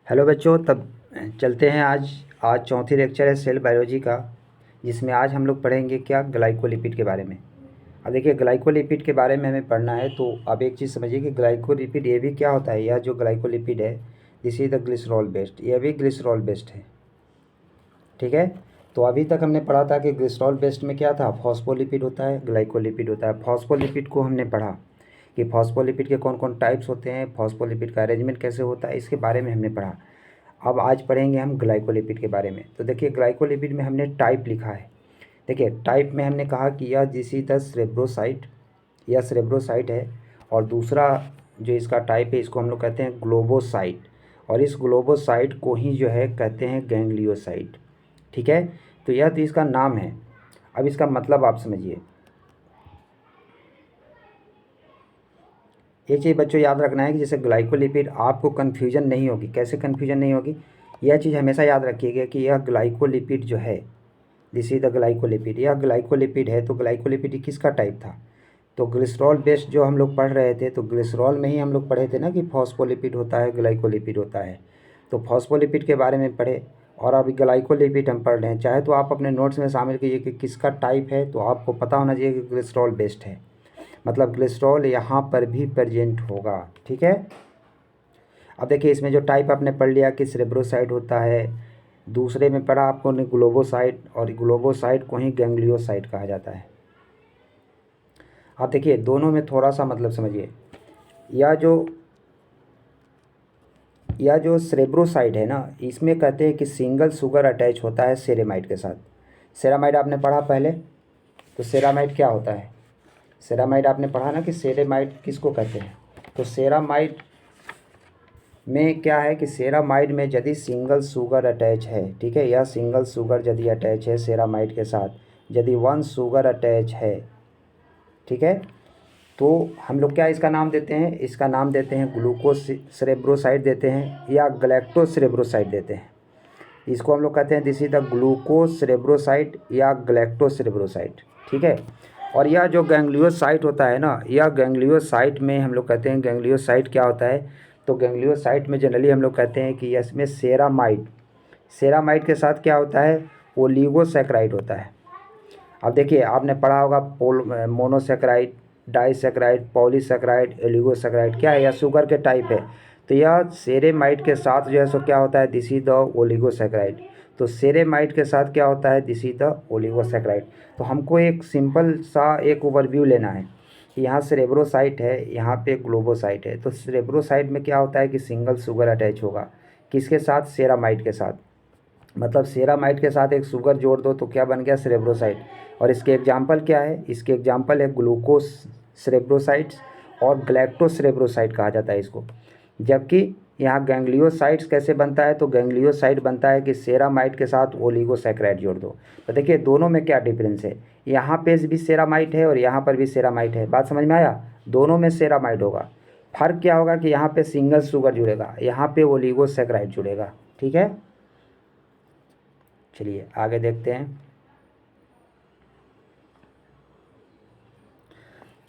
Hello बच्चों, तब चलते हैं। आज चौथी लेक्चर है सेल बायोलॉजी का, जिसमें आज हम लोग पढ़ेंगे क्या, ग्लाइकोलिपिड के बारे में। अब देखिए, ग्लाइकोलिपिड के बारे में हमें पढ़ना है तो अब एक चीज़ समझिए कि ग्लाइकोलिपिड ये भी क्या होता है। यह जो ग्लाइकोलिपिड है, this is the glycerol based, यह भी ग्लिसरॉल बेस्ड है। ठीक है, तो अभी तक हमने पढ़ा था कि ग्लिसरॉल बेस्ड में क्या था, फॉस्फोलिपिड होता है, ग्लाइकोलिपिड होता है। फॉस्फोलिपिड को हमने पढ़ा कि फॉस्फोलिपिड के कौन कौन टाइप्स होते हैं, फॉस्फोलिपिड का अरेंजमेंट कैसे होता है, इसके बारे में हमने पढ़ा। अब आज पढ़ेंगे हम ग्लाइकोलिपिड के बारे में। तो देखिए, ग्लाइकोलिपिड में हमने टाइप लिखा है। देखिए, टाइप में हमने कहा कि यह दिस इज द सेरेब्रोसाइट, यह सेरेब्रोसाइट है। और दूसरा जो इसका टाइप है, इसको हम लोग कहते हैं ग्लोबोसाइट, और इस ग्लोबोसाइट को ही जो है कहते हैं गैंग्लियोसाइट। ठीक है, तो यह तो इसका नाम है। अब इसका मतलब आप समझिए। ये चीज़ बच्चों याद रखना है कि जैसे ग्लाइकोलिपिड, आपको कन्फ्यूजन नहीं होगी। कैसे कन्फ्यूजन नहीं होगी, यह चीज़ हमेशा याद रखिएगा कि यह ग्लाइकोलिपिड जो है, दिस इज द ग्लाइकोलिपिड, यह ग्लाइकोलिपिड है। तो ग्लाइकोलिपिड किसका टाइप था, तो ग्लिसरॉल बेस्ड जो हम लोग पढ़ रहे थे, तो ग्लिसरॉल में ही हम लोग पढ़े थे ना कि फॉस्फोलिपिड होता है, ग्लाइकोलिपिड होता है। तो फॉस्फोलिपिड के बारे में पढ़े, और अभी ग्लाइकोलिपिड हम पढ़ रहे हैं। चाहे तो आप अपने नोट्स में शामिल कीजिए कि किसका टाइप है, तो आपको पता होना चाहिए कि ग्लिसरॉल बेस्ड है, मतलब ग्लिसरॉल यहाँ पर भी प्रेजेंट होगा। ठीक है, अब देखिए, इसमें जो टाइप आपने पढ़ लिया कि सेरेब्रोसाइट होता है, दूसरे में पढ़ा आपको ने ग्लोबोसाइट, और ग्लोबोसाइट को ही गैंग्लियोसाइट कहा जाता है। अब देखिए, दोनों में थोड़ा सा मतलब समझिए। यह जो सेरेब्रोसाइट है ना, इसमें कहते हैं कि सिंगल शुगर अटैच होता है सेरेमाइड के साथ। सेरामाइड आपने पढ़ा पहले, तो सेरामाइड क्या होता है, सेरामाइड आपने पढ़ा ना कि सेरेमाइड किसको कहते हैं। तो सेरामाइड में क्या है कि सेरामाइड में यदि सिंगल शुगर अटैच है, ठीक है, यह सिंगल शुगर यदि अटैच है सेरामाइड के साथ, यदि वन शुगर अटैच है, ठीक है, तो हम लोग क्या इसका नाम देते हैं, इसका नाम देते हैं ग्लूकोज सेरेब्रोसाइट देते हैं, या गलैक्टो सेरेब्रोसाइट देते हैं। इसको हम लोग कहते हैं दिस इज द ग्लूकोज सेरेब्रोसाइट या गलैक्टो सेरेब्रोसाइट। ठीक है, और यह जो गैंग्लियोसाइट होता है ना, यह गैंग्लियोसाइट में हम लोग कहते हैं, गैंग्लियोसाइट क्या होता है, तो गैंग्लियोसाइट में जनरली हम लोग कहते हैं कि इसमें सेरामाइड, सेरामाइड के साथ क्या होता है, ओलिगोसैकेराइड होता है। अब देखिए, आपने पढ़ा होगा मोनोसैकेराइड, डाइसैकेराइड, पॉलीसैकेराइड, ओलिगोसैकेराइड, क्या है, यह शुगर के टाइप है। तो यह सेरेमाइड के साथ जो है सो क्या होता है, दिस इज द ओलिगोसैकेराइड। तो सेरेमाइड के साथ क्या होता है, दिस इज द ओलिगोसैकेराइड। तो हमको एक सिंपल सा एक ओवरव्यू लेना है कि यहाँ सेरेब्रोसाइट है, यहाँ पे ग्लोबोसाइट है। तो सेरेब्रोसाइट में क्या होता है कि सिंगल शुगर अटैच होगा, किसके साथ, सेरामाइड के साथ। मतलब सेरामाइड के साथ एक शुगर जोड़ दो तो क्या बन गया, सेरेब्रोसाइट। और इसके एग्जाम्पल क्या है, इसके एग्जाम्पल है ग्लूकोज सेरेब्रोसाइट्स और ग्लैक्टो सेरेब्रोसाइट कहा जाता है इसको। जबकि यहाँ गैंग्लियोसाइट्स कैसे बनता है, तो गैंग्लियोसाइट बनता है कि सेरामाइड के साथ ओलिगोसैकेराइड जोड़ दो। तो देखिए, दोनों में क्या डिफरेंस है, यहाँ पे भी सेरामाइड है और यहाँ पर भी सेरामाइड है। बात समझ में आया, दोनों में सेरामाइड होगा। फर्क क्या होगा कि यहाँ पे सिंगल शुगर जुड़ेगा, यहाँ पे ओलिगोसैकेराइड जुड़ेगा। ठीक है, चलिए आगे देखते हैं।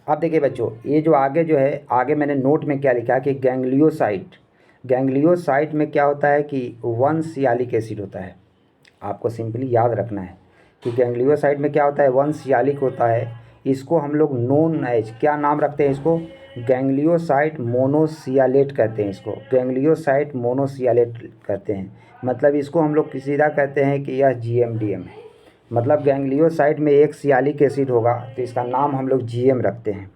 अब देखिए बच्चों, ये जो आगे जो है, आगे मैंने नोट में क्या लिखा है कि गैंग्लियोसाइट, गैंग्लियोसाइट में क्या होता है कि वन सियालिक एसिड होता है। आपको सिंपली याद रखना है कि गैंग्लियोसाइट में क्या होता है, वन सियालिक होता है। इसको हम लोग नोन एज क्या नाम रखते हैं, इसको गैंग्लियोसाइट मोनोसियालेट कहते हैं, इसको गैंग्लियोसाइट मोनोसियालेट कहते हैं। मतलब इसको हम लोग सीधा कहते हैं कि यह GMDM है। मतलब गैंग्लियोसाइट में एक सियालिक एसिड होगा तो इसका नाम हम लोग GM रखते हैं।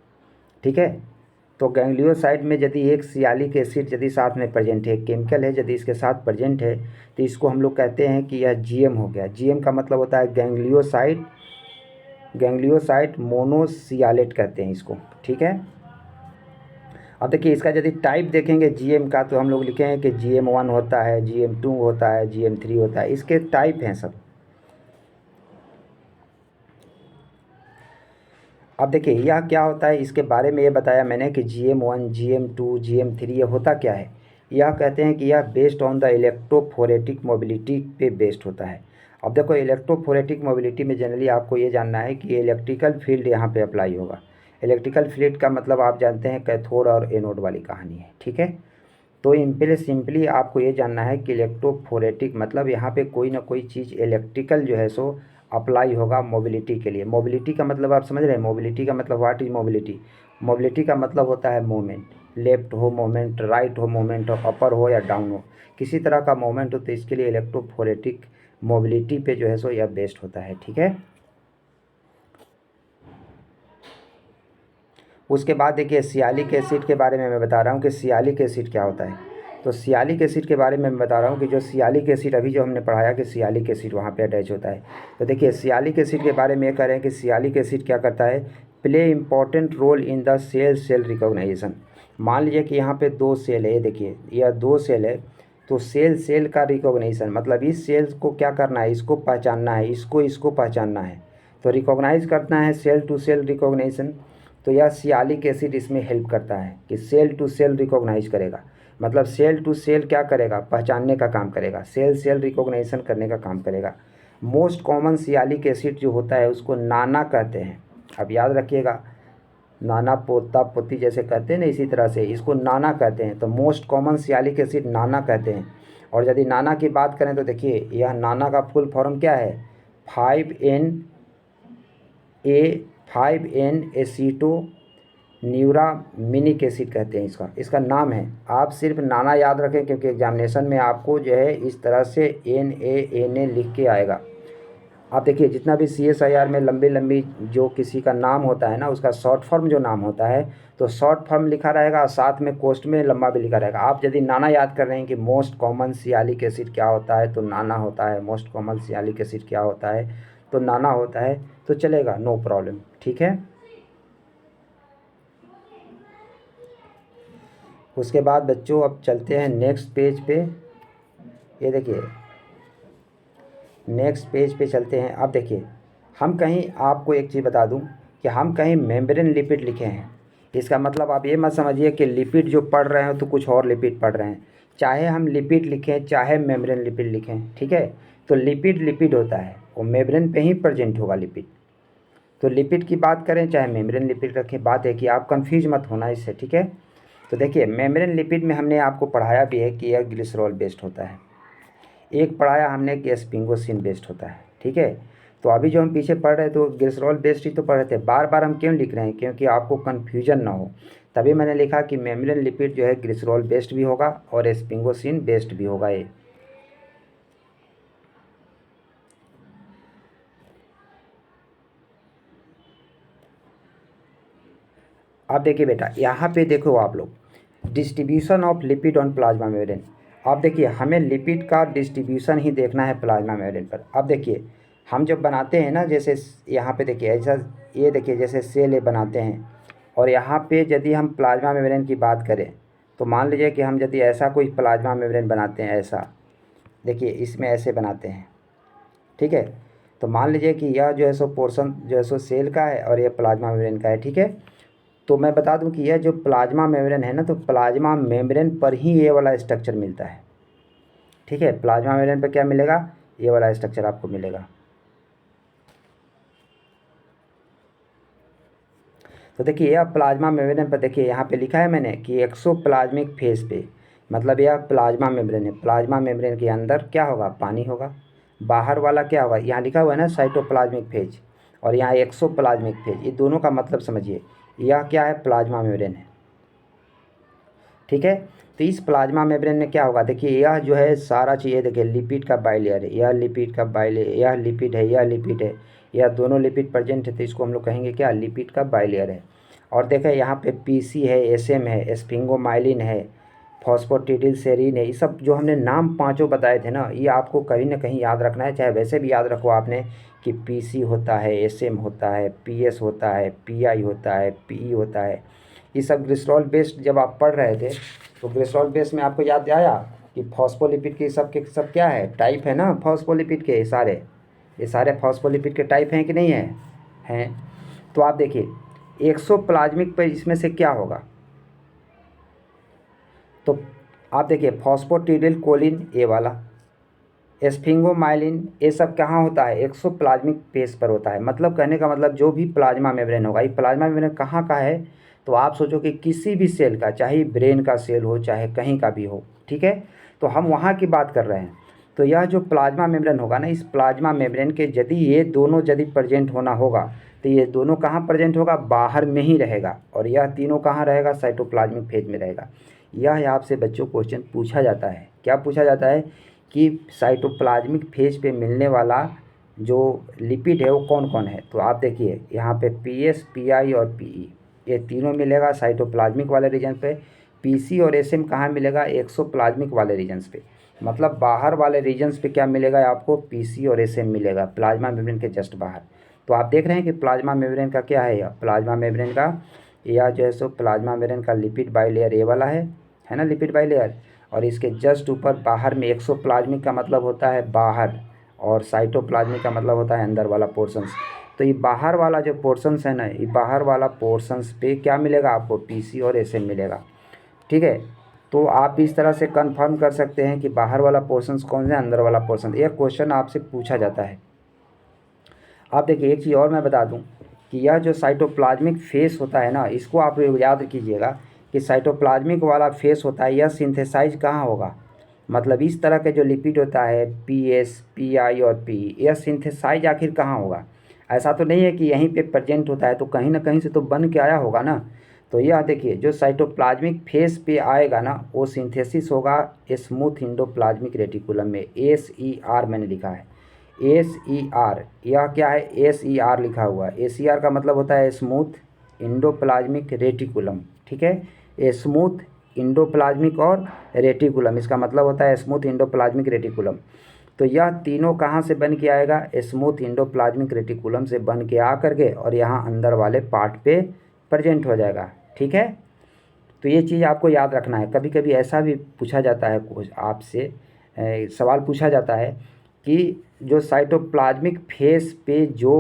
ठीक है, तो गैंग्लियोसाइट में यदि एक सियालिक एसिड यदि साथ में प्रेजेंट है, केमिकल है यदि इसके साथ प्रेजेंट है, तो इसको हम लोग कहते हैं कि यह GM हो गया। GM का मतलब होता है गैंग्लियोसाइट, गैंग्लियोसाइट मोनोसियालेट कहते हैं इसको। ठीक है, अब देखिए, इसका यदि टाइप देखेंगे GM का, तो हम लोग लिखेंगे कि GM1 होता है, GM2 होता है, GM3 होता है, इसके टाइप हैं सब। अब देखिए, यह क्या होता है, इसके बारे में ये बताया मैंने कि GM1, GM2, GM3 ये होता क्या है। यह कहते हैं कि यह based on the electrophoretic mobility पे बेस्ड होता है। अब देखो, इलेक्ट्रोफोरेटिक मोबिलिटी में जनरली आपको ये जानना है कि इलेक्ट्रिकल फील्ड यहाँ पे अप्लाई होगा। इलेक्ट्रिकल फील्ड का मतलब आप जानते हैं, कैथोड और एनोड वाली कहानी है। ठीक है, तो सिंपली आपको ये जानना है कि इलेक्ट्रोफोरेटिक मतलब यहाँ पे कोई ना कोई चीज़ इलेक्ट्रिकल जो है सो अप्लाई होगा मोबिलिटी के लिए। मोबिलिटी का मतलब आप समझ रहे हैं, मोबिलिटी का मतलब व्हाट इज मोबिलिटी। मोबिलिटी का मतलब होता है मूवमेंट, लेफ्ट हो मूवमेंट, राइट हो मूवमेंट, और अपर हो या डाउन हो, किसी तरह का मूवमेंट हो, तो इसके लिए इलेक्ट्रोफोरेटिक मोबिलिटी पे जो है सो यह बेस्ड होता है। ठीक है, उसके बाद देखिए सियालिक एसिड के बारे में मैं बता रहा हूँ कि सियालिक एसिड क्या होता है। तो सियालिक एसिड के बारे में मैं बता रहा हूँ कि जो सियालिक एसिड अभी जो हमने पढ़ाया कि सियालिक एसिड वहाँ पे अटैच होता है। तो देखिए सियालिक एसिड के बारे में ये कह रहे हैं कि सियालिक एसिड क्या करता है, play important role in the cell cell recognition. मान लीजिए कि यहाँ पे 2 सेल है, ये देखिए यह 2 सेल है, तो सेल सेल का रिकॉग्निशन मतलब इस सेल्स को क्या करना है, इसको पहचानना है, इसको पहचानना है, तो रिकॉग्नाइज करना है सेल टू सेल रिकॉग्निशन। तो यह सियालिक एसिड इसमें हेल्प करता है कि सेल टू सेल रिकॉग्नाइज करेगा, मतलब सेल टू सेल क्या करेगा, पहचानने का काम करेगा, सेल सेल रिकॉग्निशन करने का काम करेगा। मोस्ट कॉमन सियालिक एसिड जो होता है उसको नाना कहते हैं। अब याद रखिएगा, नाना पोता पोती जैसे कहते हैं ना, इसी तरह से इसको नाना कहते हैं। तो मोस्ट कॉमन सियालिक एसिड नाना कहते हैं। और यदि नाना की बात करें तो देखिए यह नाना का फुल फॉर्म क्या है, 5N एसीटो न्यूरामिनिक एसिड कहते हैं इसका नाम है। आप सिर्फ नाना याद रखें क्योंकि एग्जामिनेशन में आपको जो है इस तरह से NaNA लिख के आएगा। आप देखिए जितना भी CSIR में लंबी लंबी जो किसी का नाम होता है ना, उसका शॉर्ट फॉर्म जो नाम होता है, तो शॉर्ट फॉर्म लिखा रहेगा और साथ में कोष्ठ में लंबा भी लिखा रहेगा। आप यदि नाना याद कर रहे हैं कि मोस्ट कॉमन सियालिक एसिड क्या होता है, तो नाना होता है। मोस्ट कॉमन सियालिक एसिड क्या होता है, तो नाना होता है, तो चलेगा, नो प्रॉब्लम। ठीक है, उसके बाद बच्चों अब चलते हैं नेक्स्ट पेज पे। ये देखिए नेक्स्ट पेज पे चलते हैं। अब देखिए हम कहीं आपको एक चीज़ बता दूं कि हम कहीं मेम्ब्रेन लिपिड लिखे हैं, इसका मतलब आप ये मत समझिए कि लिपिड जो पढ़ रहे हो तो कुछ और लिपिड पढ़ रहे हैं। चाहे हम लिपिड लिखें चाहे मेम्ब्रेन लिपिड लिखें, ठीक है, तो लिपिड लिपिड होता है, वो मेम्ब्रेन पे ही प्रेजेंट होगा लिपिड। तो लिपिड की बात करें चाहे मेम्ब्रेन लिपिड रखें, बात है कि आप कंफ्यूज मत होना इससे। ठीक है, तो देखिए मेम्ब्रेन लिपिड में हमने आपको पढ़ाया भी है कि यह ग्लिसरॉल बेस्ड होता है, एक पढ़ाया हमने कि स्पिंगोसिन बेस्ड होता है। ठीक है, तो अभी जो हम पीछे पढ़ रहे थे तो ग्लिसरॉल बेस्ड ही तो पढ़ रहे थे। बार बार हम क्यों लिख रहे हैं, क्योंकि आपको कन्फ्यूजन ना हो, तभी मैंने लिखा कि मेम्ब्रेन लिपिड जो है ग्लिसरॉल बेस्ड भी होगा और स्पिंगोसिन बेस्ड भी होगा। ये अब देखिए बेटा, यहाँ पे देखो आप लोग, distribution of lipid on plasma membrane. अब देखिए हमें लिपिड का डिस्ट्रीब्यूशन ही देखना है प्लाज्मा मेम्ब्रेन पर। अब देखिए हम जब बनाते हैं ना, जैसे यहाँ पे देखिए ऐसा, ये देखिए जैसे सेल ये बनाते हैं, और यहाँ पे यदि हम प्लाज्मा मेम्ब्रेन की बात करें तो मान लीजिए कि हम यदि ऐसा कोई प्लाज्मा मेम्ब्रेन बनाते हैं, ऐसा देखिए इसमें ऐसे बनाते हैं। ठीक है, तो मान लीजिए कि यह जो है सो पोर्शन जो है सो सेल का है और यह प्लाज्मा मेम्ब्रेन का है। ठीक है, तो मैं बता दूं कि यह जो प्लाज्मा मेम्ब्रेन है ना, तो प्लाज्मा मेम्ब्रेन पर ही ये वाला स्ट्रक्चर मिलता है। ठीक है, प्लाज्मा मेम्ब्रेन पर क्या मिलेगा, ये वाला स्ट्रक्चर आपको मिलेगा। तो देखिए यह प्लाज्मा मेम्ब्रेन पर, देखिए यहाँ पे लिखा है मैंने कि एक्सोप्लाज्मिक फेज पे, मतलब यह प्लाज्मा मेम्ब्रेन है। प्लाज्मा मेम्ब्रेन के अंदर क्या होगा, पानी होगा। बाहर वाला क्या होगा, यहाँ लिखा हुआ है ना साइटोप्लाज्मिक फेज, और यहाँ एक्सोप्लाज्मिक फेज, ये दोनों का मतलब समझिए। यह क्या है, प्लाज्मा मेम्ब्रेन है। ठीक है, तो इस प्लाज्मा मेम्ब्रेन में क्या होगा, देखिए यह जो है सारा चीज़, देखिए लिपिड का बाइलेयर है, यह लिपिड का बाइलेयर, यह लिपिड है, यह लिपिड है, यह दोनों लिपिड प्रेजेंट है, तो इसको हम लोग कहेंगे क्या, लिपिड का बाइलेयर है। और देखें यहाँ पे PC है, SM है, स्फिंगोमाइलिन है, फॉस्फोटिडिल सेरीन है, ये सब जो हमने नाम पांचों बताए थे ना, ये आपको कहीं ना कहीं याद रखना है। चाहे वैसे भी याद रखो आपने कि PC होता है, SM होता है, PS होता है, PI होता है, PE होता है, ये सब ग्लिसरॉल बेस्ड जब आप पढ़ रहे थे तो ग्लिसरॉल बेस्ड में आपको याद आया कि फॉस्फोलिपिड के सब क्या है, टाइप है ना फॉस्फोलिपिड के, ये सारे फॉस्फोलिपिड के टाइप हैं कि नहीं है, हैं। तो आप देखिए एक्सोप्लाज्मिक पर इसमें से क्या होगा, तो आप देखिए फॉस्फोटिडिल कोलिन ए वाला, स्फिंगोमाइलिन, ये सब कहाँ होता है, एक्सोप्लाज्मिक पेज पर होता है। मतलब कहने का मतलब जो भी प्लाज्मा मेम्ब्रेन होगा, ये प्लाज्मा मेम्ब्रेन कहाँ का है, तो आप सोचो कि किसी भी सेल का, चाहे ब्रेन का सेल हो चाहे कहीं का भी हो, ठीक है, तो हम वहाँ की बात कर रहे हैं। तो यह जो प्लाज्मा मेम्ब्रेन होगा ना, इस प्लाज्मा मेम्ब्रेन के यदि ये दोनों यदि प्रेजेंट होना होगा तो ये दोनों कहाँ प्रेजेंट होगा, बाहर में ही रहेगा, और यह तीनों कहाँ रहेगा, साइटोप्लाज्मिक फेज में रहेगा। यह आपसे बच्चों क्वेश्चन पूछा जाता है। क्या पूछा जाता है कि साइटोप्लाज्मिक फेज पे मिलने वाला जो लिपिड है वो कौन कौन है। तो आप देखिए यहाँ पे पीएस, पीआई और पीई, ये तीनों मिलेगा साइटोप्लाज्मिक वाले रीजन पे। पीसी और एसएम कहाँ मिलेगा, एक्सोप्लाज्मिक वाले रीजन्स पे। मतलब बाहर वाले रीजन्स पे क्या मिलेगा आपको, पीसी और एसएम मिलेगा, प्लाज्मा मेम्ब्रेन के जस्ट बाहर। तो आप देख रहे हैं कि प्लाज्मा मेम्ब्रेन का क्या है, यह प्लाज्मा मेम्ब्रेन का, यह जो है सो प्लाज्मा मेम्ब्रेन का लिपिड बाइलेयर ये वाला है ना, लिपिड बाइलेयर। और इसके जस्ट ऊपर बाहर में एक्सोप्लाज्मिक का मतलब होता है बाहर, और साइटोप्लाज्मिक का मतलब होता है अंदर वाला पोर्शंस। तो ये बाहर वाला जो पोर्शंस है ना, ये बाहर वाला पोर्शंस पे क्या मिलेगा आपको, पीसी और एसएम मिलेगा, ठीक है। तो आप इस तरह से कंफर्म कर सकते हैं कि बाहर वाला पोर्शंस कौन सा है, अंदर वाला पोर्शन। एक क्वेश्चन आपसे पूछा जाता है। आप देखिए एक चीज़ और मैं बता दूं कि यह जो साइटोप्लाज्मिक फेस होता है ना, इसको आप याद कीजिएगा कि साइटोप्लाज्मिक वाला फेस होता है, यह सिंथेसाइज कहाँ होगा, मतलब इस तरह के जो लिपिड होता है पीएस, पीआई और पीई, यह सिंथेसाइज आखिर कहाँ होगा। ऐसा तो नहीं है कि यहीं पे प्रेजेंट होता है, तो कहीं ना कहीं से तो बन के आया होगा ना। तो यह देखिए जो साइटोप्लाज्मिक फेस पे आएगा ना, वो सिंथेसिस होगा स्मूथ इंडोप्लाज्मिक रेटिकुलम में, SER मैंने लिखा है, SER। यह क्या है, SER लिखा हुआ है। SER का मतलब होता है स्मूथ इंडोप्लाज्मिक रेटिकुलम, ठीक है, स्मूथ इंडोप्लाज्मिक और रेटिकुलम, इसका मतलब होता है स्मूथ इंडोप्लाज्मिक रेटिकुलम। तो यह तीनों कहाँ से बन के आएगा, स्मूथ इंडोप्लाज्मिक रेटिकुलम से बन के आ करके और यहाँ अंदर वाले पार्ट पे प्रेजेंट हो जाएगा, ठीक है। तो ये चीज़ आपको याद रखना है। कभी कभी ऐसा भी पूछा जाता है कुछ आपसे, सवाल पूछा जाता है कि जो साइटोप्लाज्मिक फेस पे जो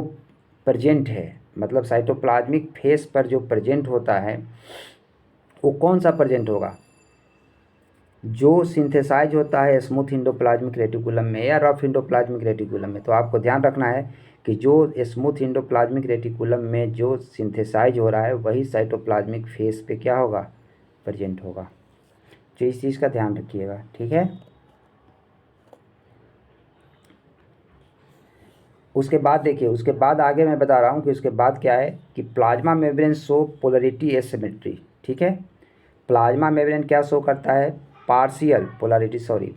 प्रेजेंट है, मतलब साइटोप्लाज्मिक फेस पर जो प्रेजेंट होता है वो कौन सा प्रेजेंट होगा, जो सिंथेसाइज होता है स्मूथ इंडोप्लाज्मिक रेटिकुलम में या रफ इंडोप्लाज्मिक रेटिकुलम में। तो आपको ध्यान रखना है कि जो स्मूथ इंडोप्लाज्मिक रेटिकुलम में जो सिंथेसाइज हो रहा है वही साइटोप्लाज्मिक फेस पे क्या होगा, प्रेजेंट होगा। तो इस चीज़ का ध्यान रखिएगा, ठीक है। उसके बाद देखिए, उसके बाद आगे मैं बता रहा हूँ कि उसके बाद क्या है कि plasma membrane show polarity asymmetry, ठीक है। प्लाज्मा मेम्ब्रेन क्या शो करता है, पार्शियल पोलरिटी, सॉरी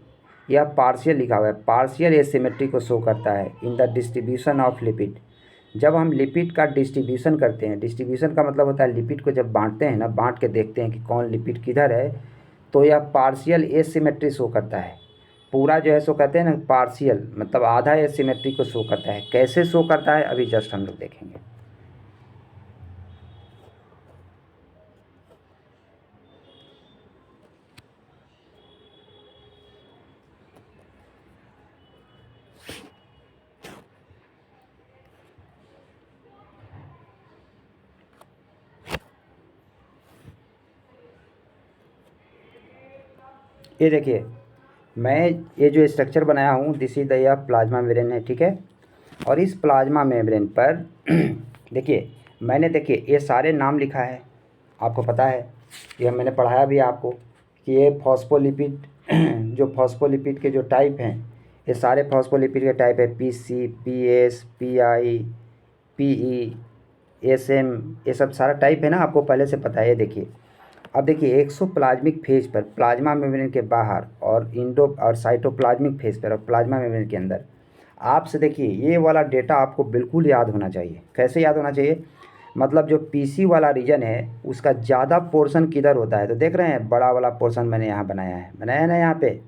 यह पार्शियल लिखा हुआ है, पार्शियल एसिमेट्री को शो करता है in the distribution of lipid. जब हम लिपिड का डिस्ट्रीब्यूशन करते हैं, डिस्ट्रीब्यूशन का मतलब होता है लिपिड को जब बांटते हैं ना, बांट के देखते हैं कि कौन लिपिड किधर है, तो यह पार्शियल एसिमेट्री शो करता है। पूरा जो है सो कहते हैं ना पार्शियल, मतलब आधा एसिमेट्री को शो करता है। कैसे शो करता है अभी जस्ट हम लोग देखेंगे। ये देखिए मैं ये जो स्ट्रक्चर बनाया हूँ, this is the plasma membrane है, ठीक है। और इस प्लाज्मा मेम्ब्रेन पर देखिए मैंने, देखिए ये सारे नाम लिखा है, आपको पता है, ये मैंने पढ़ाया भी आपको कि ये फॉस्फोलिपिड जो फॉस्फोलिपिड के जो टाइप हैं, ये सारे फॉस्फोलिपिड के टाइप है, PC, PS, PI, PE, SM, ये सब सारा टाइप है ना, आपको पहले से पता है। ये देखिए अब देखिए एक्सोप्लाज्मिक फेज पर प्लाज्मा मेम्ब्रेन के बाहर, और इंडो और साइटोप्लाज्मिक फेज पर और प्लाज्मा मेम्ब्रेन के अंदर, आपसे देखिए ये वाला डेटा आपको बिल्कुल याद होना चाहिए। कैसे याद होना चाहिए, मतलब जो पीसी वाला रीजन है उसका ज़्यादा पोर्शन किधर होता है। तो देख रहे हैं बड़ा वाला पोर्शन मैंने यहाँ बनाया है ना यहाँ पे,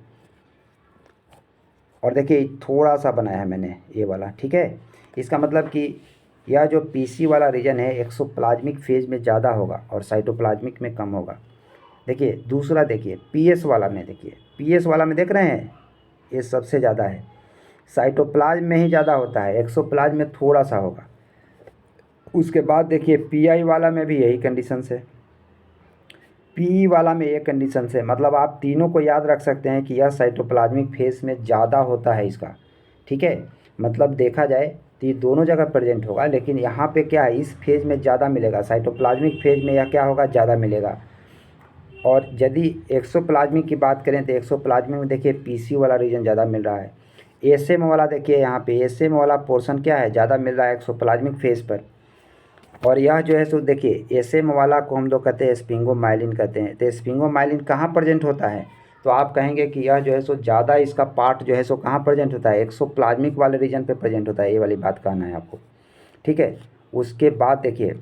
और देखिए थोड़ा सा बनाया है मैंने ये वाला, ठीक है। इसका मतलब कि यह जो पीसी वाला रीजन है एक्सोप्लाज्मिक फेज में ज़्यादा होगा और साइटोप्लाज्मिक में कम होगा। देखिए दूसरा देखिए पीएस वाला में, देखिए पीएस वाला में देख रहे हैं ये सबसे ज़्यादा है, साइटोप्लाज्म में ही ज़्यादा होता है, एक्सोप्लाज्म में थोड़ा सा होगा। उसके बाद देखिए पीआई वाला में भी यही कंडीशन है, पी वाला में ये कंडीशन है। मतलब आप तीनों को याद रख सकते हैं कि यह साइटोप्लाज्मिक फेज में ज़्यादा होता है इसका, ठीक है। मतलब देखा जाए तो ये दोनों जगह प्रेजेंट होगा, लेकिन यहाँ पे क्या है, इस फेज में ज़्यादा मिलेगा, साइटोप्लाज्मिक फेज में यह क्या होगा, ज़्यादा मिलेगा। और यदि एक्सोप्लाज्मिक की बात करें तो एक्सोप्लाज्मिक में देखिए पीसी वाला रीजन ज़्यादा मिल रहा है। एसएम वाला देखिए यहाँ पे एसएम वाला पोर्शन क्या है, ज़्यादा मिल रहा है एक्सोप्लाज्मिक फेज पर। और यह जो है सो देखिए एसएम वाला को हम लोग कहते हैं स्पिंगोमाइलिन कहते हैं। तो स्पिंगोमाइलिन कहाँ प्रेजेंट होता है, तो आप कहेंगे कि यह जो है सो ज़्यादा इसका पार्ट जो है सो कहाँ प्रेजेंट होता है, एक्सोप्लाज्मिक वाले रीजन पे प्रेजेंट होता है, ये वाली बात कहना है आपको, ठीक है। उसके बाद देखिए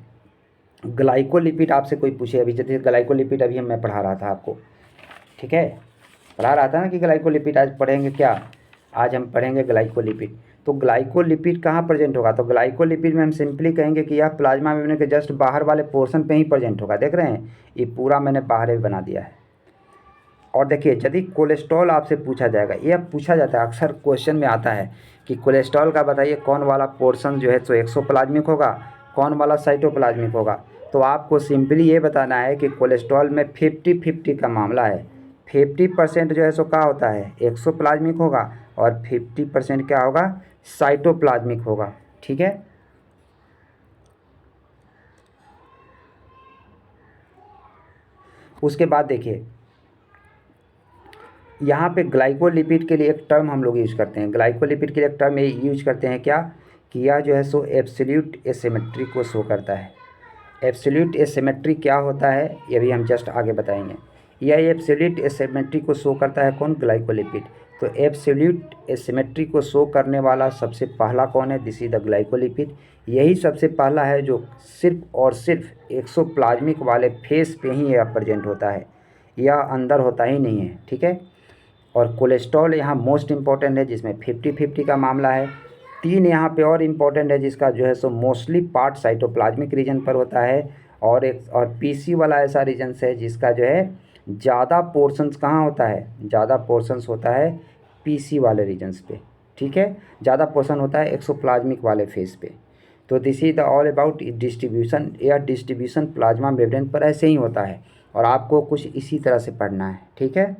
ग्लाइकोलिपिड आपसे कोई पूछे, अभी जैसे ग्लाइकोलिपिड अभी मैं पढ़ा रहा था आपको, ठीक है, पढ़ा रहा था ना कि ग्लाइकोलिपिड आज पढ़ेंगे क्या, आज हम पढ़ेंगे ग्लाइकोलिपिड। तो ग्लाइकोलिपिड कहाँ प्रेजेंट होगा, तो ग्लाइकोलिपिड में हम सिंपली कहेंगे कि यह प्लाज्मा मेम्ब्रेन के जस्ट बाहर वाले पोर्शन पे ही प्रेजेंट होगा। देख रहे हैं, ये पूरा मैंने बाहर ही बना दिया है। और देखिए यदि कोलेस्ट्रॉल आपसे पूछा जाएगा, यह पूछा जाता है अक्सर क्वेश्चन में आता है कि कोलेस्ट्रॉल का बताइए कौन वाला पोर्शन जो है सो एक्सोप्लाज्मिक होगा, कौन वाला साइटोप्लाज्मिक होगा। तो आपको सिंपली ये बताना है कि कोलेस्ट्रॉल में 50-50 का मामला है। 50% जो है सो क्या होता है, एक्सोप्लाज्मिक होगा, और 50% क्या होगा, साइटोप्लाज्मिक होगा, ठीक है। उसके बाद देखिए यहाँ पे ग्लाइकोलिपिड के लिए एक टर्म हम लोग यूज करते हैं, ग्लाइकोलिपिड के लिए एक टर्म ये यूज करते हैं क्या, कि यह जो है सो एब्सोल्यूट एसिमेट्री को शो करता है। एब्सोल्यूट एसिमेट्री क्या होता है ये भी हम जस्ट आगे बताएंगे। यह एब्सोल्यूट एसिमेट्री को शो करता है कौन, ग्लाइकोलिपिड। तो एब्सोल्यूट एसिमेट्री को शो करने वाला सबसे पहला कौन है, दिस इज द ग्लाइकोलिपिड। यही सबसे पहला है जो सिर्फ और सिर्फ एक्सोप्लाज्मिक वाले फेस पे ही यह प्रेजेंट होता है, यह अंदर होता ही नहीं है, ठीक है। और कोलेस्ट्रॉल यहाँ मोस्ट इम्पॉर्टेंट है जिसमें 50-50 का मामला है। 3 यहाँ पे और इम्पॉर्टेंट है जिसका जो है सो मोस्टली पार्ट साइटोप्लाज्मिक रीजन पर होता है, और एक और पीसी वाला ऐसा रीजन है जिसका जो है ज़्यादा पोर्शंस कहाँ होता है, ज़्यादा पोर्शंस होता है पीसी वाले रीजन्स पे, ठीक है, ज़्यादा पोर्शन होता है एक्सोप्लाज्मिक वाले फेस पे। तो this is the all about distribution, या डिस्ट्रीब्यूशन प्लाज्मा मेम्ब्रेन पर ऐसे ही होता है, और आपको कुछ इसी तरह से पढ़ना है, ठीक है।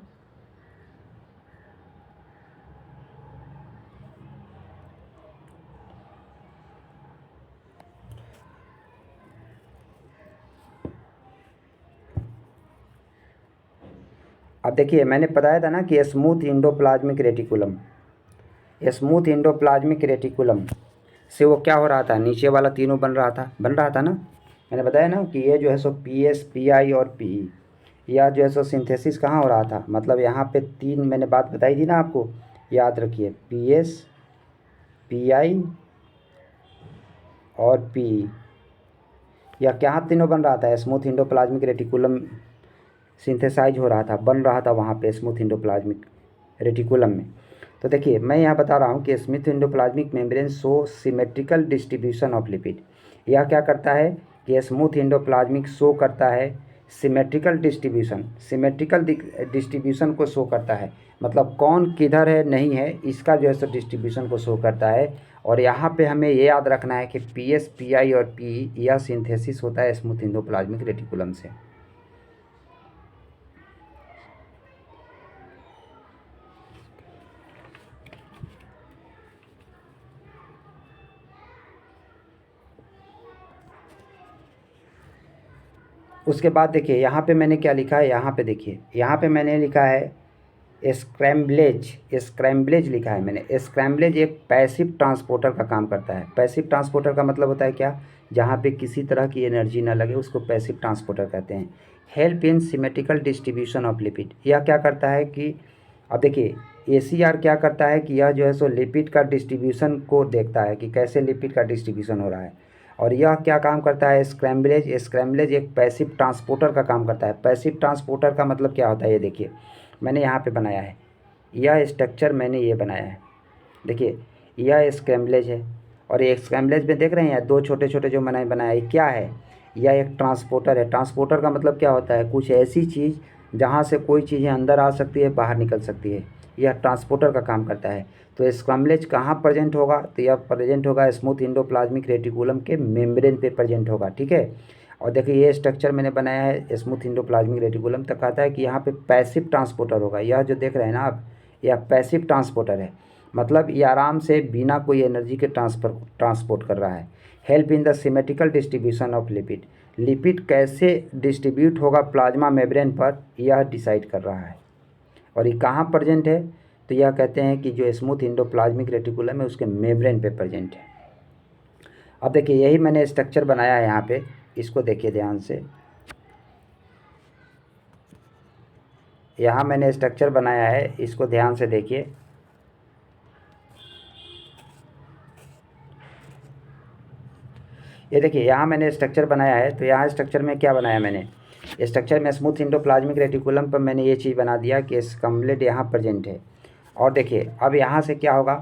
अब देखिए मैंने बताया था ना कि smooth endoplasmic reticulum, smooth endoplasmic reticulum से वो क्या हो रहा था, नीचे वाला तीनों बन रहा था ना। मैंने बताया ना कि ये जो है सो पीएस पीआई और पीई, या जो है सो सिंथेसिस कहाँ हो रहा था, मतलब यहाँ पे 3 मैंने बात बताई थी ना आपको, याद रखिए, पीएस पीआई और पीई, या क्या तीनों बन रहा था, स्मूथ इंडोप्लाज्मिक रेटिकुलम सिंथेसाइज हो रहा था, बन रहा था वहाँ पे स्मूथ इंडोप्लाज्मिक रेटिकुलम में। तो देखिए मैं यहाँ बता रहा हूँ कि smooth endoplasmic membrane show symmetrical distribution of lipid. यह क्या करता है कि स्मूथ इंडोप्लाज्मिक शो करता है सिमेट्रिकल डिस्ट्रीब्यूशन, सिमेट्रिकल डिस्ट्रीब्यूशन को शो करता है, मतलब कौन किधर है नहीं है इसका जो है सो डिस्ट्रीब्यूशन को शो करता है। और यहाँ पे हमें ये याद रखना है कि पीएस पीआई और पीई यह सिंथेसिस होता है स्मूथ इंडोप्लाज्मिक रेटिकुलम से। उसके बाद देखिए यहाँ पे मैंने क्या लिखा है, यहाँ पे देखिए, यहाँ पे मैंने लिखा है स्क्रैम्बलेज, स्क्रैम्बलेज लिखा है मैंने। स्क्रैम्बलेज एक पैसिव ट्रांसपोर्टर का काम करता है। पैसिव ट्रांसपोर्टर का मतलब होता है क्या, जहाँ पे किसी तरह की एनर्जी ना लगे उसको पैसिव ट्रांसपोर्टर कहते हैं। Help in symmetrical distribution of lipid, यह क्या करता है कि अब देखिए एसीआर क्या करता है कि यह जो है सो लिपिड का डिस्ट्रीब्यूशन को देखता है कि कैसे लिपिड का डिस्ट्रीब्यूशन हो रहा है। और यह क्या काम करता है, स्क्रैम्बलेज, स्क्रैम्बलेज एक पैसिव ट्रांसपोर्टर का काम करता है। पैसिव ट्रांसपोर्टर का मतलब क्या होता है, ये देखिए मैंने यहाँ पे बनाया है, यह स्ट्रक्चर मैंने ये बनाया है, देखिए यह स्क्रैम्बलेज है, और ये स्क्रैम्बलेज में देख रहे हैं दो छोटे छोटे जो मैंने बनाया है, क्या है, यह एक ट्रांसपोर्टर है। ट्रांसपोर्टर का मतलब क्या होता है, कुछ ऐसी चीज़ जहाँ से कोई चीज़ें अंदर आ सकती है बाहर निकल सकती है, यह ट्रांसपोर्टर का काम करता है। तो स्क्रैम्बलेज कहाँ प्रेजेंट होगा, तो यह प्रेजेंट होगा स्मूथ इंडोप्लाज्मिक रेटिकुलम के मेम्ब्रेन पे प्रेजेंट होगा, ठीक है। और देखिए ये स्ट्रक्चर मैंने बनाया है स्मूथ इंडोप्लाज्मिक रेटिकुलम, तक कहता है कि यहाँ पे पैसिव ट्रांसपोर्टर होगा। यह जो देख रहे हैं ना आप, यह पैसिव ट्रांसपोर्टर है। मतलब ये आराम से बिना कोई एनर्जी के ट्रांसपोर्ट कर रहा है। Help in the symmetrical distribution of lipid, lipid कैसे डिस्ट्रीब्यूट होगा प्लाज्मा मेम्ब्रेन पर यह डिसाइड कर रहा है। और ये कहाँ प्रेजेंट है, तो यह कहते हैं कि जो स्मूथ इंडोप्लाज्मिक रेटिकुलम है उसके मेम्ब्रेन पे प्रेजेंट है। अब देखिए यही मैंने स्ट्रक्चर बनाया है यहाँ पे, इसको देखिए ध्यान से। यहाँ मैंने स्ट्रक्चर बनाया है, इसको ध्यान से देखिए। ये देखिए यहाँ मैंने स्ट्रक्चर बनाया है, तो यहाँ स्ट्रक्चर में क्या बनाया मैंने, स्ट्रक्चर में स्मूथ इंडोप्लाज्मिक रेटिकुलम पर मैंने ये चीज़ बना दिया कि स्कम्बलेट यहाँ प्रेजेंट है। और देखिए अब यहाँ से क्या होगा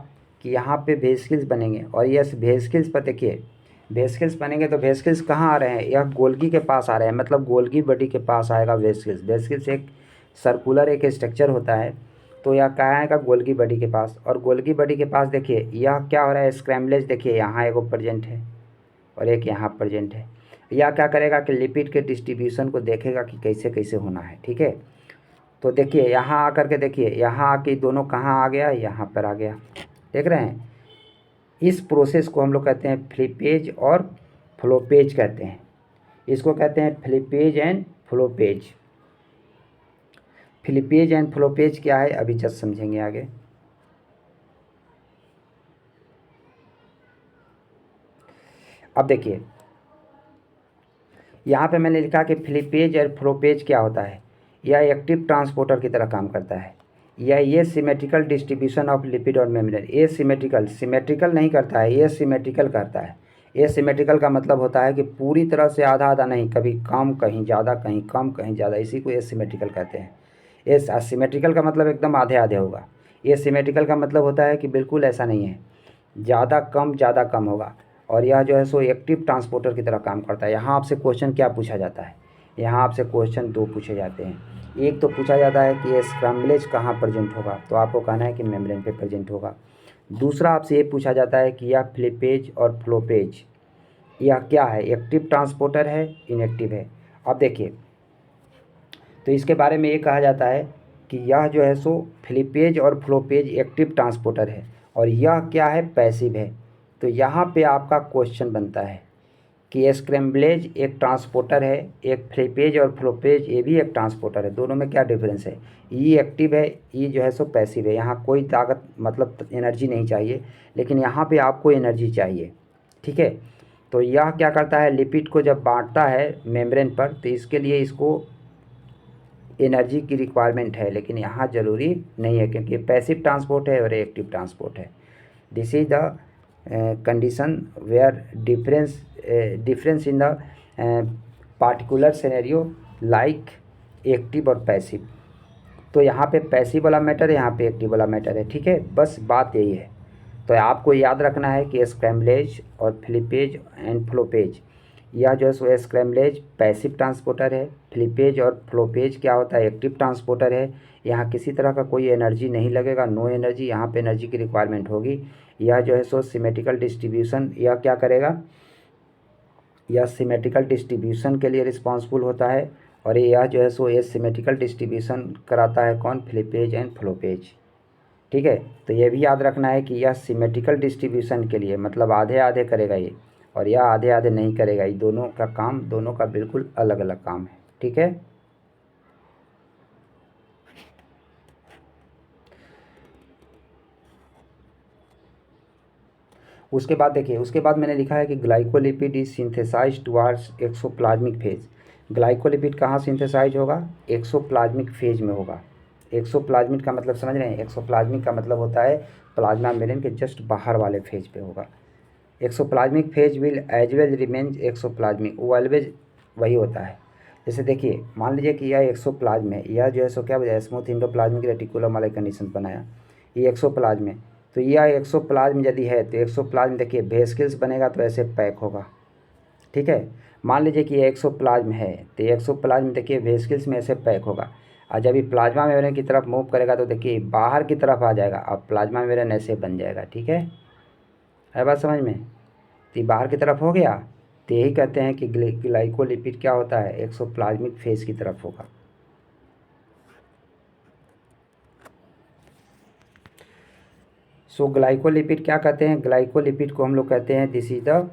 कि यहाँ पे वेसिकल्स बनेंगे, और ये वेसिकल्स पर देखिए वेसिकल्स बनेंगे, तो वेसिकल्स कहाँ आ रहे हैं, यह गोल्गी के पास आ रहे हैं, मतलब गोल्गी बॉडी के पास आएगा वेसिकल्स। वेसिकल्स एक सर्कुलर एक स्ट्रक्चर होता है, तो यह कहाँ आएगा, गोल्गी बॉडी के पास। और गोल्गी बॉडी के पास देखिए यह क्या हो रहा है, स्क्रैम्बलेज देखिए यहाँ एक प्रेजेंट है और एक यहाँ प्रेजेंट है। यह क्या करेगा कि लिपिड के डिस्ट्रीब्यूशन को देखेगा कि कैसे कैसे होना है, ठीक है। तो देखिए यहाँ आकर के देखिए, यहाँ आके दोनों कहाँ आ गया, यहाँ पर आ गया, देख रहे हैं। इस प्रोसेस को हम लोग कहते हैं फ्लिपेज और फ्लोपेज कहते हैं। इसको कहते हैं फ्लिपेज एंड फ्लोपेज। फ्लिपेज एंड फ्लोपेज क्या है अभी जस्ट समझेंगे आगे। अब देखिए यहाँ पे मैंने लिखा कि फ्लिपेज और फ्लोपेज क्या होता है, यह एक्टिव ट्रांसपोर्टर की तरह काम करता है। यह ये सिमेट्रिकल डिस्ट्रीब्यूशन ऑफ लिपिड और मेम्ब्रेन, ये सिमेट्रिकल नहीं करता है, ये सिमेट्रिकल करता है। ये सिमेट्रिकल का मतलब होता है कि पूरी तरह से आधा आधा नहीं, कभी कम कहीं ज़्यादा, कहीं कम कहीं ज़्यादा, इसी को ये सिमेट्रिकल कहते हैं। ये असिमेट्रिकल का मतलब एकदम आधे आधे होगा। ये सिमेट्रिकल का मतलब होता है कि बिल्कुल ऐसा नहीं है, ज़्यादा कम होगा। और यह जो है सो एक्टिव ट्रांसपोर्टर की तरह काम करता है। यहाँ आपसे क्वेश्चन क्या पूछा जाता है, यहाँ आपसे क्वेश्चन दो पूछे जाते हैं। एक तो पूछा जाता है कि ये स्क्रैम्बलेज कहाँ प्रेजेंट होगा, तो आपको कहना है कि मेम्ब्रेन पे प्रेजेंट होगा। दूसरा आपसे ये पूछा जाता है कि यह फ्लिपेज और फ्लोपेज यह क्या है, एक्टिव ट्रांसपोर्टर है इनएक्टिव है। अब देखिए तो इसके बारे में ये कहा जाता है कि यह जो है सो फ्लिपेज और फ्लोपेज एक्टिव ट्रांसपोर्टर है, और यह क्या है, पैसिव है। तो यहाँ पे आपका क्वेश्चन बनता है कि स्क्रैम्बलेज एक ट्रांसपोर्टर है, एक फ्लिपेज और फ्लोपेज ये भी एक ट्रांसपोर्टर है, दोनों में क्या डिफरेंस है। ई एक्टिव है, ई जो है सो पैसिव है। यहाँ कोई ताकत मतलब एनर्जी नहीं चाहिए, लेकिन यहाँ पे आपको एनर्जी चाहिए, ठीक है। तो यह क्या करता है, लिपिड को जब बांटता है मेम्ब्रेन पर, तो इसके लिए इसको एनर्जी की रिक्वायरमेंट है, लेकिन यहाँ ज़रूरी नहीं है, क्योंकि पैसिव ट्रांसपोर्ट है और एक्टिव ट्रांसपोर्ट है। This is the condition where difference in the particular scenario like active और पैसिव। तो यहाँ पे पैसिव वाला मैटर है, यहाँ पे एक्टिव वाला मैटर है, ठीक है, बस बात यही है। तो आपको याद रखना है कि स्क्रैम्बलेज और फ्लिपेज एंड फ्लोपेज, यह जो है सो स्क्रैम्बलेज पैसिव ट्रांसपोर्टर है, फ्लिपेज और फ्लोपेज क्या होता है, एक्टिव ट्रांसपोर्टर है। यहाँ किसी तरह का कोई एनर्जी नहीं लगेगा, नो एनर्जी, यहाँ पे एनर्जी की रिक्वायरमेंट होगी। यह जो है सो सिमेट्रिकल डिस्ट्रीब्यूशन यह क्या करेगा, यह सिमेट्रिकल डिस्ट्रीब्यूशन के लिए रिस्पॉन्सिबल होता है। और यह जो है सो ये सिमेट्रिकल डिस्ट्रीब्यूशन कराता है कौन, फ्लिपेज एंड फ्लोपेज, ठीक है। तो ये भी याद रखना है कि यह सिमेट्रिकल डिस्ट्रीब्यूशन के लिए मतलब आधे आधे करेगा ये, और यह आधे आधे नहीं करेगा। ये दोनों का काम, दोनों का बिल्कुल अलग अलग काम है, ठीक है। उसके बाद देखिए, उसके बाद मैंने लिखा है कि glycolipid is synthesize towards exoplasmic phase. Glycolipid कहाँ सिंथेसाइज होगा, एक्सोप्लाज्मिक फेज में होगा। एक्सोप्लाज्मिक का मतलब समझ रहे हैं, एक्सोप्लाज्मिक का मतलब होता है प्लाज्मा मेम्ब्रेन के जस्ट बाहर वाले फेज पे होगा। Exoplasmic phase will as well remains exoplasmic, वो ऑलवेज वही होता है। जैसे देखिए मान लीजिए कि यह एक्सोप्लाज्म है, यह जो है सो क्या वजह स्मूथ इंडोप्लाज्मिक रेटिकुलम वाले कंडीशन बनाया, ये एक्सोप्लाज्म है। तो यह एक्सोप्लाज्म यदि है तो एक्सोप्लाज्म देखिए वेसिकल्स बनेगा तो ऐसे पैक होगा, ठीक है। मान लीजिए कि ये एक्सोप्लाज्म है, तो एक्सोप्लाज्म देखिए वेसिकल्स में ऐसे पैक होगा, और जब ये प्लाज्मा मेम्ब्रेन की तरफ मूव करेगा तो देखिए बाहर की तरफ आ जाएगा, अब प्लाज्मा मेम्ब्रेन ऐसे बन जाएगा, ठीक है बात समझ में। तो ये बाहर की तरफ हो गया, तो यही कहते हैं कि ग्लाइकोलिपिड क्या होता है, एक्सोप्लाज्मिक फेज की तरफ होगा। सो ग्लाइकोलिपिड क्या कहते हैं, ग्लाइकोलिपिड को हम लोग कहते हैं this is the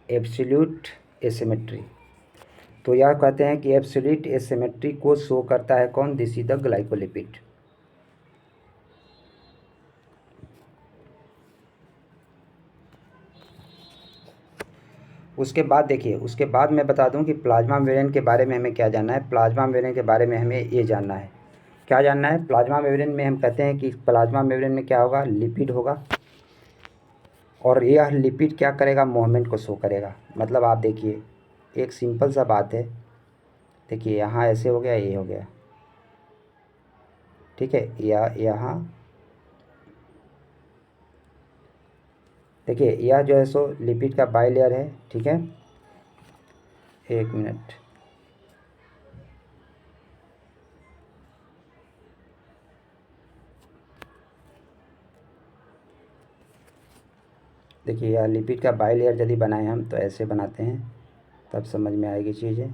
absolute asymmetry. तो यह कहते हैं कि एब्सोल्यूट एसिमेट्री को शो करता है कौन, दिस इज द ग्लाइकोलिपिड। उसके बाद देखिए, उसके बाद मैं बता दूं कि प्लाज्मा मेम्ब्रेन के बारे में हमें क्या जानना है। प्लाज्मा मेम्ब्रेन के बारे में हमें ये जानना है, क्या जानना है। प्लाज्मा मेम्ब्रेन में हम कहते हैं कि प्लाज्मा मेम्ब्रेन में क्या होगा, लिपिड होगा, और यह लिपिड क्या करेगा, मूवमेंट को शो करेगा। मतलब आप देखिए, एक सिंपल सा बात है, देखिए यहाँ ऐसे हो गया, ये हो गया, ठीक है, या यहाँ देखिए, यह जो है सो लिपिड का बाइलेयर है, ठीक है। एक मिनट, देखिए यह लिपिड का बाइलेयर यदि बनाए हम तो ऐसे बनाते हैं, तब समझ में आएगी चीज़ें।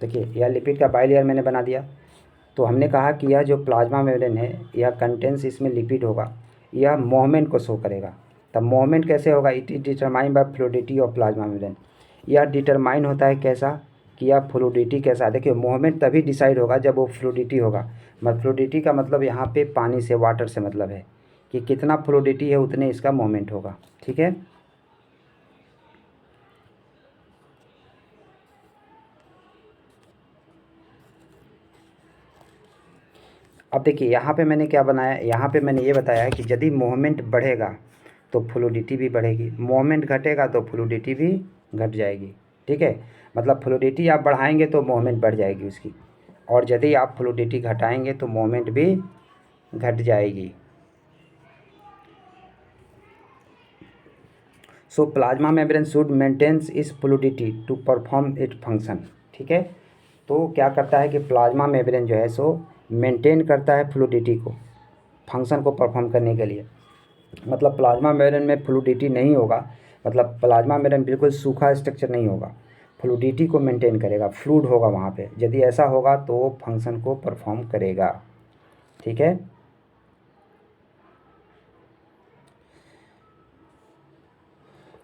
देखिए यह लिपिड का बाइलेयर मैंने बना दिया। तो हमने कहा कि यह जो प्लाज्मा मेम्ब्रेन है, यह कंटेंस इसमें लिपिड होगा, यह मूवमेंट को शो करेगा। तब मूवमेंट कैसे होगा, it is determine by fluidity of plasma membrane. यह डिटरमाइन होता है कैसा, कि यह फ्लूइडिटी कैसा। देखिए मूवमेंट तभी डिसाइड होगा जब वो फ्लूइडिटी होगा। फ्लूइडिटी का मतलब यहाँ पे पानी से, वाटर से मतलब है कि कितना फ्लूइडिटी है उतने इसका मूवमेंट होगा, ठीक है। अब देखिए यहाँ पे मैंने क्या बनाया, यहाँ पे मैंने ये बताया है कि यदि मूवमेंट बढ़ेगा तो फ्लूइडिटी भी बढ़ेगी, मूवमेंट घटेगा तो फ्लूइडिटी भी घट जाएगी, ठीक है। मतलब फ्लूइडिटी आप बढ़ाएंगे तो मूवमेंट बढ़ जाएगी उसकी, और यदि आप फ्लूइडिटी घटाएंगे तो मूवमेंट भी घट जाएगी। So plasma membrane should maintains is fluidity to perform it function, ठीक है। तो क्या करता है कि प्लाज्मा मेम्ब्रेन जो है सो मेंटेन करता है फ्लूइडिटी को, फंक्शन को परफॉर्म करने के लिए। मतलब प्लाज्मा मेम्ब्रेन में फ्लूइडिटी नहीं होगा, मतलब प्लाज्मा मेम्ब्रेन बिल्कुल सूखा स्ट्रक्चर नहीं होगा, फ्लूइडिटी को मेंटेन करेगा, फ्लूइड होगा वहाँ पे। यदि ऐसा होगा तो वो फंक्शन को परफॉर्म करेगा, ठीक है।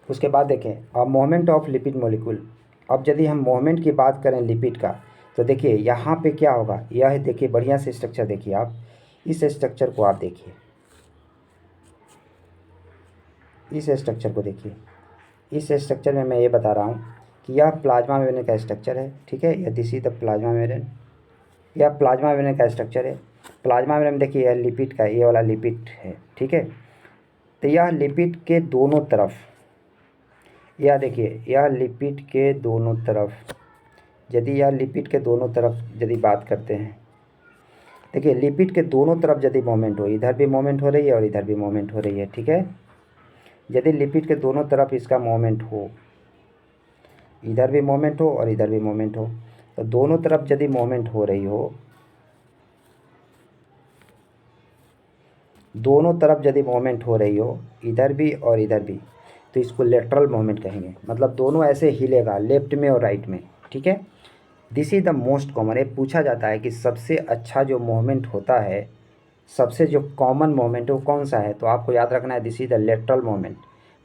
उसके बाद देखें, अब मोमेंट ऑफ लिपिड मॉलिक्यूल। अब यदि हम मोमेंट की बात करें लिपिड का, तो देखिए यहाँ पे क्या होगा, यह देखिए बढ़िया से स्ट्रक्चर देखिए आप, इस स्ट्रक्चर को आप देखिए, इस स्ट्रक्चर को देखिए। इस स्ट्रक्चर में मैं ये बता रहा हूँ कि यह प्लाज्मा मेम्ब्रेन का स्ट्रक्चर है, ठीक है। यह this is the plasma membrane, यह प्लाज्मा मेम्ब्रेन का स्ट्रक्चर है। प्लाज्मा मेम्ब्रेन देखिए यह लिपिड का, ये वाला लिपिड है, ठीक है। तो यह लिपिड के दोनों तरफ, यह देखिए यह लिपिड के दोनों तरफ, यदि यह लिपिड के दोनों तरफ यदि बात करते हैं, देखिए लिपिड के दोनों तरफ यदि मोमेंट हो, इधर भी मोमेंट हो रही है और इधर भी मोमेंट हो रही है, ठीक है। यदि लिपिड के दोनों तरफ इसका मोमेंट हो, इधर भी मोमेंट हो और इधर भी मोमेंट हो, तो दोनों तरफ यदि मोमेंट हो रही हो, दोनों तरफ यदि मोमेंट हो रही हो, इधर भी और इधर भी, तो इसको लेटरल मोमेंट कहेंगे। मतलब दोनों ऐसे हिलेगा, लेफ्ट में और राइट में, ठीक है। This is the most common. ये पूछा जाता है कि सबसे अच्छा जो मोमेंट होता है, सबसे जो कॉमन मोमेंट है वो कौन सा है, तो आपको याद रखना है this is the lateral moment.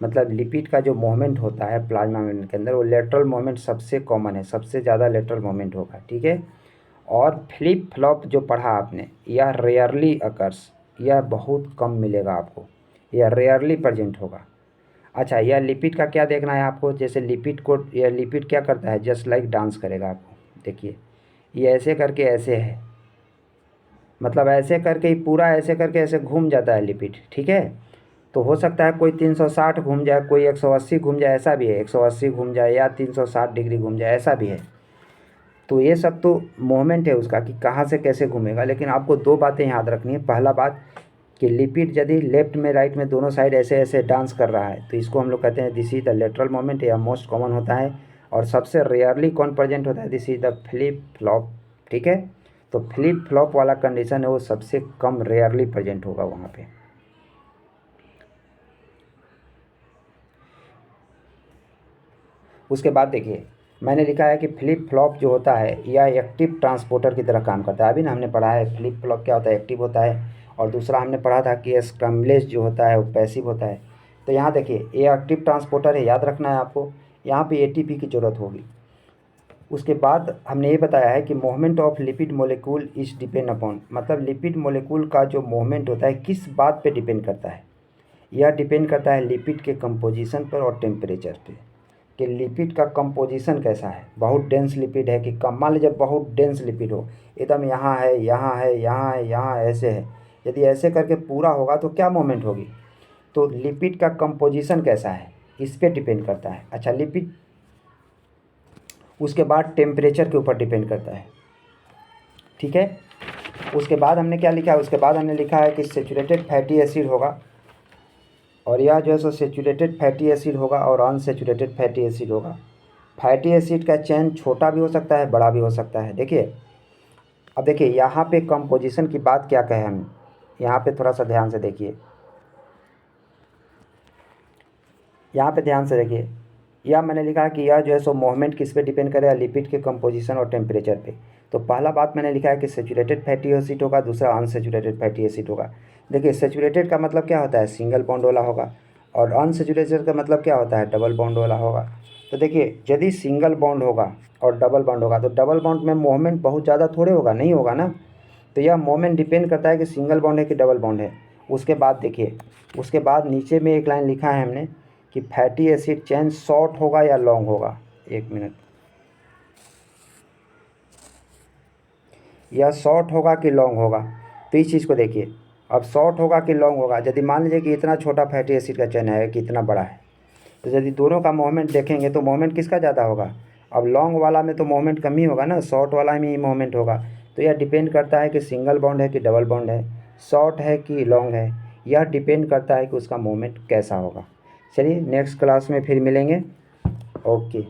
मतलब लिपिड का जो मोमेंट होता है प्लाज्मा मेम्ब्रेन के अंदर, वो लेटरल मोमेंट सबसे कॉमन है, सबसे ज़्यादा लेटरल मोमेंट होगा, ठीक है। और फ्लिप फ्लॉप जो पढ़ा आपने, यह रेयरली अकर्स, यह बहुत कम मिलेगा आपको, यह रेयरली प्रेजेंट होगा। अच्छा, यह लिपिड का क्या देखना है आपको, जैसे लिपिड को, यह लिपिड क्या करता है, जस्ट लाइक डांस करेगा आपको। देखिए ये ऐसे करके ऐसे है, मतलब ऐसे करके ही पूरा ऐसे करके ऐसे घूम जाता है लिपिड, ठीक है। तो हो सकता है कोई 360 घूम जाए, कोई 180 घूम जाए, ऐसा भी है, 180 घूम जाए या 360 डिग्री घूम जाए, ऐसा भी है। तो ये सब तो मोमेंट है उसका कि कहाँ से कैसे घूमेगा। लेकिन आपको दो बातें याद रखनी है। पहला बात कि लिपिड यदि लेफ्ट में राइट में दोनों साइड ऐसे ऐसे डांस कर रहा है, तो इसको हम लोग कहते हैं this is the lateral moment, या मोस्ट कॉमन होता है। और सबसे रेयरली कौन प्रेजेंट होता है, this is the flip flop, ठीक है। तो फ्लिप फ्लॉप वाला कंडीशन है वो सबसे कम रेयरली प्रेजेंट होगा वहाँ पे। उसके बाद देखिए, मैंने लिखा है कि फ्लिप फ्लॉप जो होता है यह एक्टिव ट्रांसपोर्टर की तरह काम करता है। अभी ना हमने पढ़ा है फ्लिप फ्लॉप क्या होता है, एक्टिव होता है, और दूसरा हमने पढ़ा था कि स्क्रम्बलेज जो होता है वो पैसिव होता है। तो यहाँ देखिए ये एक्टिव ट्रांसपोर्टर है, याद रखना है आपको। यहाँ पे एटीपी की ज़रूरत होगी। उसके बाद हमने ये बताया है कि movement of lipid molecule is depend upon, मतलब लिपिड मोलिक्यूल का जो मूवमेंट होता है किस बात पे डिपेंड करता है। यह डिपेंड करता है लिपिड के कंपोजिशन पर और टेम्परेचर पे, कि लिपिड का कंपोजिशन कैसा है। बहुत डेंस लिपिड है कि कम, मान लीजिए बहुत डेंस लिपिड हो, एकदम यहाँ है यहाँ है यहाँ है यहाँ ऐसे है, यदि ऐसे करके पूरा होगा तो क्या मूवमेंट होगी। तो लिपिड का कंपोजिशन कैसा है इस पे डिपेंड करता है। अच्छा लिपिड, उसके बाद टेम्परेचर के ऊपर डिपेंड करता है, ठीक है। उसके बाद हमने क्या लिखा है, उसके बाद हमने लिखा है कि सेचुरेटेड फैटी एसिड होगा, और यह जो है सो सेचुरेटेड फैटी एसिड होगा और अनसेचुरेटेड फैटी एसिड होगा। फैटी एसिड का चेन छोटा भी हो सकता है, बड़ा भी हो सकता है। देखिए अब देखिए यहाँ पे कंपोजिशन की बात क्या कहे हम, यहाँ पे थोड़ा सा ध्यान से देखिए, यहाँ पे ध्यान से देखिए। यह मैंने लिखा है कि यह जो है सो मूवमेंट किस पे डिपेंड करेगा, लिपिड के कंपोजिशन और टेम्परेचर पे। तो पहला बात मैंने लिखा है कि सेचुरेटेड फैटी एसिड होगा, दूसरा अनसेचुरेटेड फैटी एसिड होगा। देखिए सेचुरेटेड का मतलब क्या होता है, सिंगल बॉन्ड वाला होगा, और अनसेचुरेटेड का मतलब क्या होता है, डबल बॉन्ड वाला होगा। तो देखिए यदि सिंगल बॉन्ड होगा और डबल बॉन्ड होगा तो डबल बॉन्ड में मूवमेंट बहुत ज़्यादा थोड़े होगा, नहीं होगा ना। तो यह मूवमेंट डिपेंड करता है कि सिंगल बॉन्ड है कि डबल बॉन्ड है। उसके बाद देखिए, उसके बाद नीचे में एक लाइन लिखा है हमने कि फैटी एसिड चेन शॉर्ट होगा या लॉन्ग होगा। एक मिनट, यह शॉर्ट होगा कि लॉन्ग होगा। तो इस चीज़ को देखिए, अब शॉर्ट होगा कि लॉन्ग होगा। यदि मान लीजिए कि इतना छोटा फैटी एसिड का चेन है कि इतना बड़ा है, तो यदि दोनों का मूवमेंट देखेंगे तो मूवमेंट किसका ज़्यादा होगा। अब लॉन्ग वाला में तो मूवमेंट कम ही होगा ना, शॉर्ट वाला में ही मूवमेंट होगा। तो यह डिपेंड करता है कि सिंगल बॉन्ड है कि डबल बॉन्ड है, शॉर्ट है कि लॉन्ग है, यह डिपेंड करता है कि उसका मूवमेंट कैसा होगा। चलिए नेक्स्ट क्लास में फिर मिलेंगे। ओके।